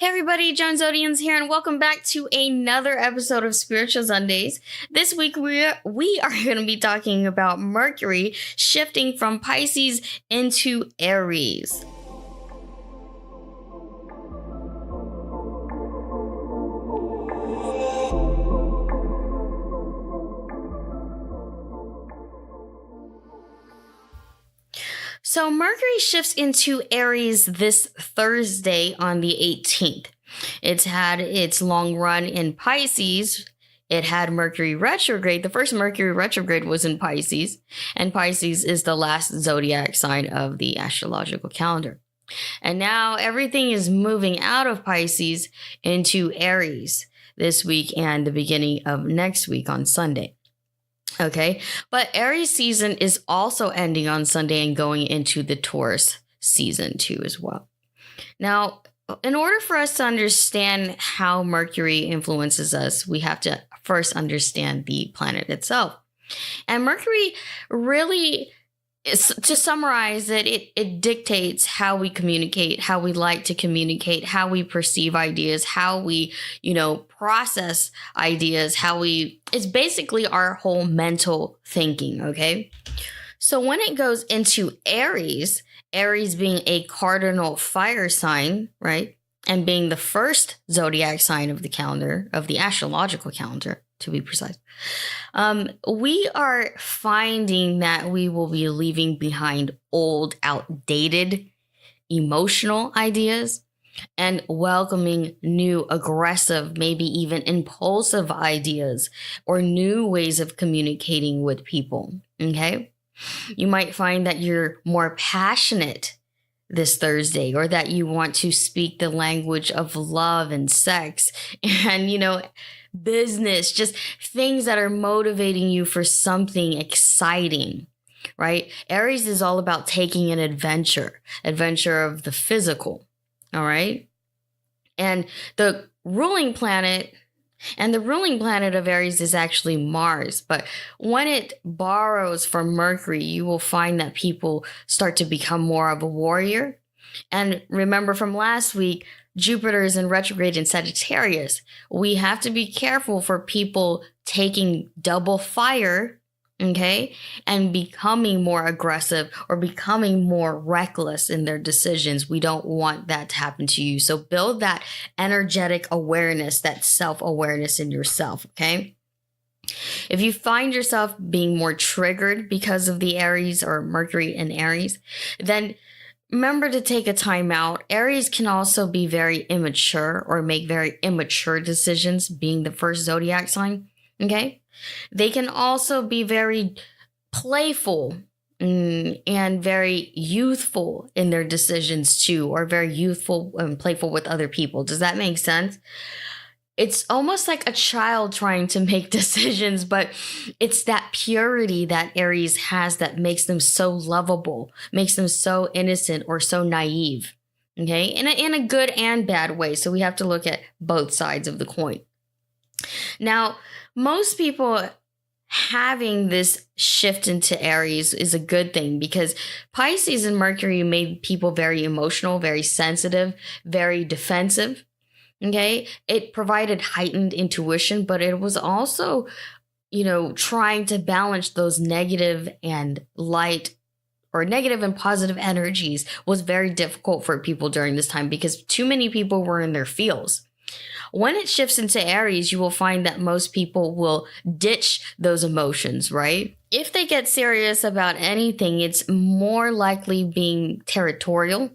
Hey everybody, Joan Zodianz here, and welcome back to another episode of Spiritual Zundayz. This week we are going to be talking about Mercury shifting from Pisces into Aries. So Mercury shifts into Aries this Thursday on the 18th. It's had its long run in Pisces. It had Mercury retrograde. The first Mercury retrograde was in Pisces, and Pisces is the last zodiac sign of the astrological calendar. And now everything is moving out of Pisces into Aries this week and the beginning of next week on Sunday. Okay, but Aries season is also ending on Sunday and going into the Taurus season too as well. Now, in order for us to understand how Mercury influences us, we have to first understand the planet itself. And Mercury really, to summarize it, it dictates how we communicate, how we like to communicate, how we perceive ideas, how we, process ideas, it's basically our whole mental thinking, okay? So when it goes into Aries, Aries being a cardinal fire sign, right? And being the first zodiac sign of the calendar, of the astrological calendar, to be precise, we are finding that we will be leaving behind old, outdated, emotional ideas and welcoming new, aggressive, maybe even impulsive ideas or new ways of communicating with people, okay? You might find that you're more passionate this Thursday, or that you want to speak the language of love and sex and, business, just things that are motivating you for something exciting, right? Aries is all about taking an adventure of the physical, all right? And the ruling planet of Aries is actually Mars. But when it borrows from Mercury, you will find that people start to become more of a warrior. And remember from last week, Jupiter is in retrograde in Sagittarius. We have to be careful for people taking double fire, okay, and becoming more aggressive or becoming more reckless in their decisions. We don't want that to happen to you. So build that energetic awareness, that self-awareness in yourself, okay? If you find yourself being more triggered because of the Aries or Mercury in Aries, then remember to take a time out. Aries can also be very immature or make very immature decisions, being the first zodiac sign, okay? They can also be very playful and very youthful in their decisions too, or very youthful and playful with other people. Does that make sense? It's almost like a child trying to make decisions, but it's that purity that Aries has that makes them so lovable, makes them so innocent or so naive, okay? In a good and bad way. So we have to look at both sides of the coin. Now, most people having this shift into Aries is a good thing because Pisces and Mercury made people very emotional, very sensitive, very defensive. Okay, it provided heightened intuition, but it was also, trying to balance those negative and light or negative and positive energies was very difficult for people during this time because too many people were in their feels. When it shifts into Aries, you will find that most people will ditch those emotions, right? If they get serious about anything, it's more likely being territorial.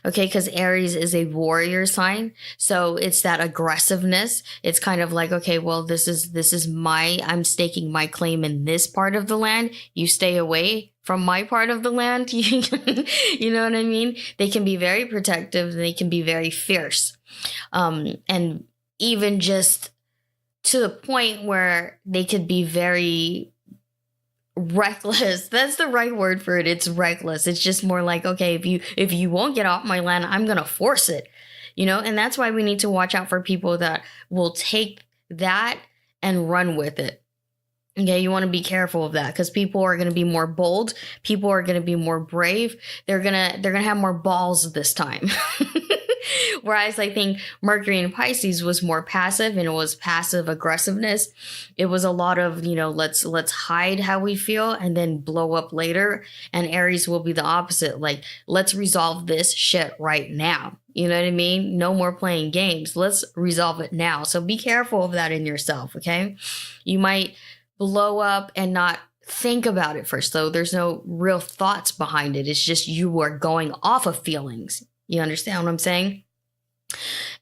Okay, because Aries is a warrior sign. So it's that aggressiveness. It's kind of like, okay, well, this is I'm staking my claim in this part of the land. You stay away from my part of the land. You know what I mean? They can be very protective. They can be very fierce. And even just to the point where they could be very reckless. That's the right word for it. It's reckless. It's just more like, okay, if you won't get off my land, I'm going to force it, and that's why we need to watch out for people that will take that and run with it. Okay, you want to be careful of that because people are going to be more bold. People are going to be more brave. They're going to have more balls this time. Whereas I think Mercury in Pisces was more passive, and it was passive aggressiveness. It was a lot of, let's hide how we feel and then blow up later. And Aries will be the opposite. Like, let's resolve this shit right now. You know what I mean? No more playing games. Let's resolve it now. So be careful of that in yourself, okay? You might blow up and not think about it first, though. There's no real thoughts behind it. It's just you are going off of feelings. You understand what I'm saying?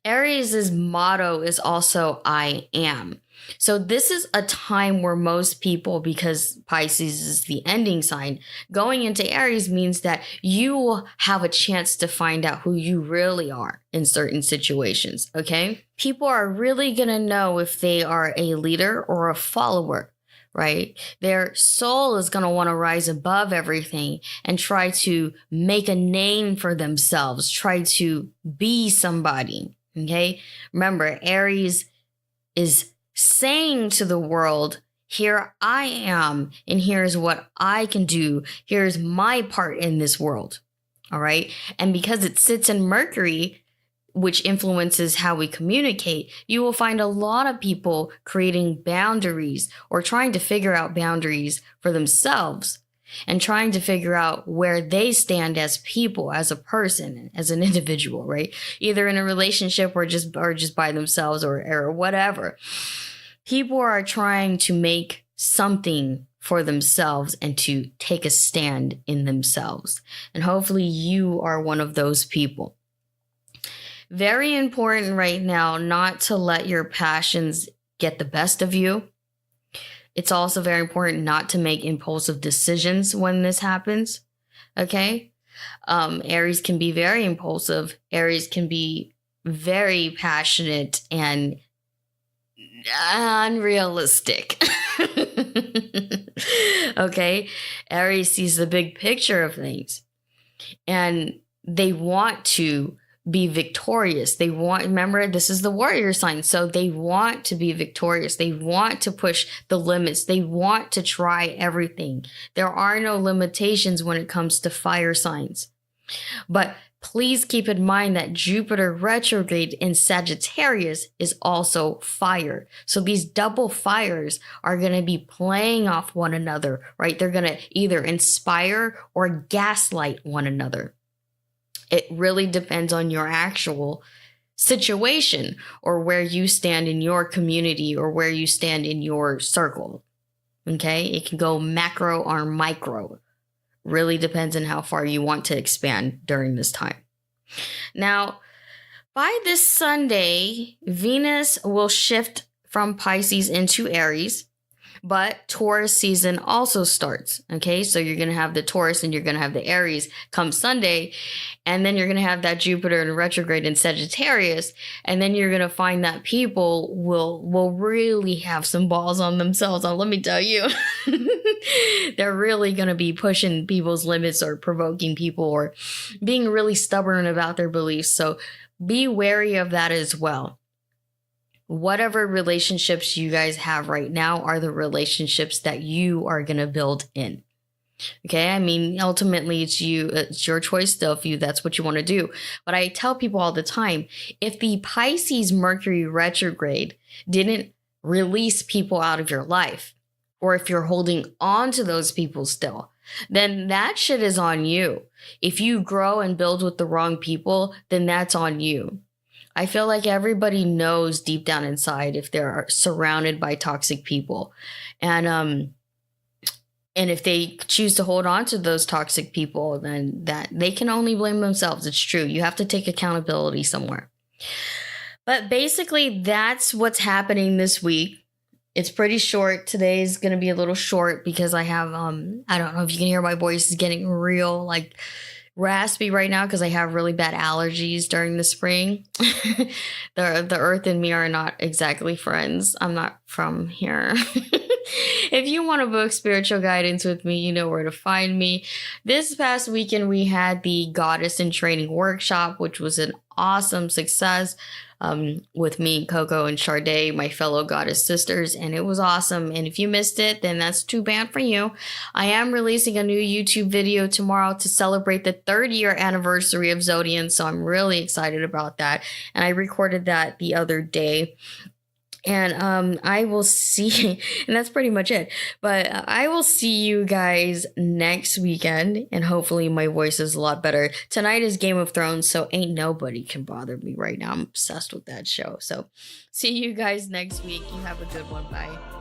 Aries' motto is also I am. So this is a time where most people, because Pisces is the ending sign, going into Aries means that you will have a chance to find out who you really are in certain situations, okay? People are really going to know if they are a leader or a follower, right? Their soul is going to want to rise above everything and try to make a name for themselves, try to be somebody, okay? Remember, Aries is saying to the world, here I am, and here's what I can do. Here's my part in this world. All right. And because it sits in Mercury, which influences how we communicate, you will find a lot of people creating boundaries or trying to figure out boundaries for themselves and trying to figure out where they stand as people, as a person, as an individual, right? Either in a relationship or just by themselves or whatever. People are trying to make something for themselves and to take a stand in themselves. And hopefully you are one of those people. Very important right now not to let your passions get the best of you. It's also very important not to make impulsive decisions when this happens. Okay? Aries can be very impulsive. Aries can be very passionate and unrealistic. Okay? Aries sees the big picture of things, and they want to be victorious. Remember, this is the warrior sign. So they want to be victorious. They want to push the limits. They want to try everything. There are no limitations when it comes to fire signs. But please keep in mind that Jupiter retrograde in Sagittarius is also fire. So these double fires are going to be playing off one another, right? They're going to either inspire or gaslight one another. It really depends on your actual situation or where you stand in your community or where you stand in your circle. Okay? It can go macro or micro. Really depends on how far you want to expand during this time. Now, by this Sunday, Venus will shift from Pisces into Aries. But Taurus season also starts, okay? So you're going to have the Taurus and you're going to have the Aries come Sunday. And then you're going to have that Jupiter in retrograde in Sagittarius. And then you're going to find that people will really have some balls on themselves. Let me tell you, they're really going to be pushing people's limits or provoking people or being really stubborn about their beliefs. So be wary of that as well. Whatever relationships you guys have right now are the relationships that you are going to build in. Okay. I mean, ultimately it's your choice still if that's what you want to do. But I tell people all the time, if the Pisces Mercury retrograde didn't release people out of your life, or if you're holding on to those people still, then that shit is on you. If you grow and build with the wrong people, then that's on you. I feel like everybody knows deep down inside if they're surrounded by toxic people. And if they choose to hold on to those toxic people, then that they can only blame themselves. It's true. You have to take accountability somewhere. But basically, that's what's happening this week. It's pretty short. Today is going to be a little short because I have, I don't know if you can hear my voice is getting real, like, raspy right now because I have really bad allergies during the spring. The earth and me are not exactly friends. I'm not from here. If you want to book spiritual guidance with me, you know where to find me. This past weekend, we had the Goddess in Training workshop, which was an awesome success with me, Coco, and Sade, my fellow goddess sisters, and it was awesome. And if you missed it, then that's too bad for you. I am releasing a new YouTube video tomorrow to celebrate the 3rd-year anniversary of Zodianz, so I'm really excited about that. And I recorded that the other day. And I will see, and that's pretty much it. But I will see you guys next weekend, and hopefully my voice is a lot better. Tonight is Game of Thrones, so ain't nobody can bother me right now. I'm obsessed with that show. So see you guys next week. You have a good one. Bye.